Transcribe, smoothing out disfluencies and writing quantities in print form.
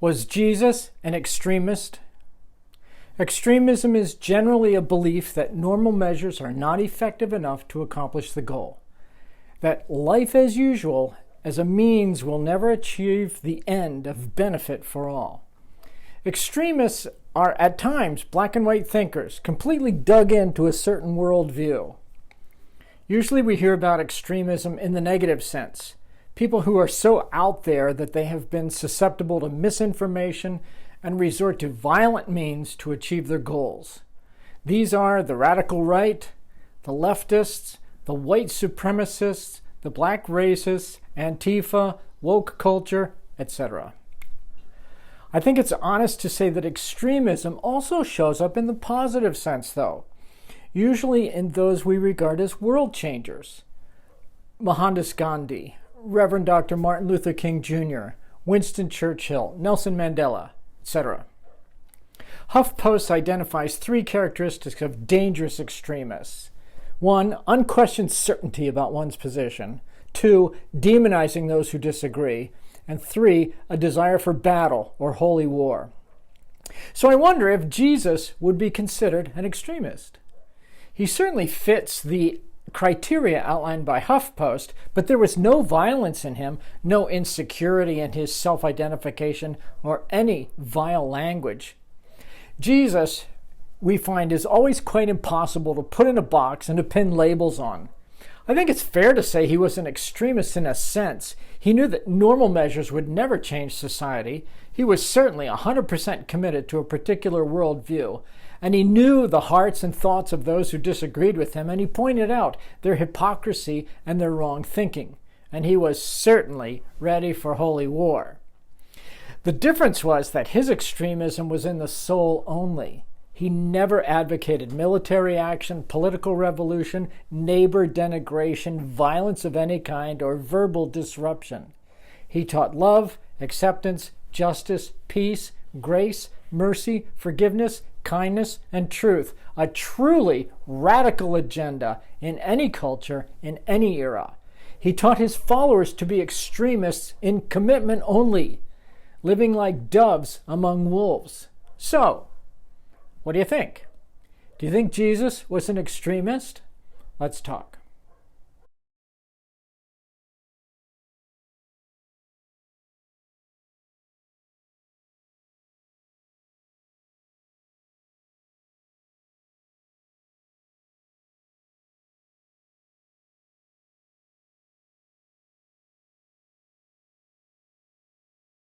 Was Jesus an extremist? Extremism is generally a belief that normal measures are not effective enough to accomplish the goal. That life as usual as a means will never achieve the end of benefit for all. Extremists are at times black and white thinkers, completely dug into a certain worldview. Usually we hear about extremism in the negative sense. People who are so out there that they have been susceptible to misinformation and resort to violent means to achieve their goals. These are the radical right, the leftists, the white supremacists, the black racists, Antifa, woke culture, etc. I think it's honest to say that extremism also shows up in the positive sense, though, usually in those we regard as world changers. Mohandas Gandhi, Reverend Dr. Martin Luther King Jr., Winston Churchill, Nelson Mandela, etc. HuffPost identifies 3 characteristics of dangerous extremists. 1, unquestioned certainty about one's position. 2, demonizing those who disagree. And 3, a desire for battle or holy war. So I wonder if Jesus would be considered an extremist. He certainly fits the criteria outlined by HuffPost, but there was no violence in him, no insecurity in his self-identification, or any vile language. Jesus, we find, is always quite impossible to put in a box and to pin labels on. I think it's fair to say he was an extremist in a sense. He knew that normal measures would never change society. He was certainly 100% committed to a particular worldview. And he knew the hearts and thoughts of those who disagreed with him, and he pointed out their hypocrisy and their wrong thinking. And he was certainly ready for holy war. The difference was that his extremism was in the soul only. He never advocated military action, political revolution, neighbor denigration, violence of any kind, or verbal disruption. He taught love, acceptance, justice, peace, grace, mercy, forgiveness, kindness, and truth, a truly radical agenda in any culture, in any era. He taught his followers to be extremists in commitment only, living like doves among wolves. So, what do you think? Do you think Jesus was an extremist? Let's talk.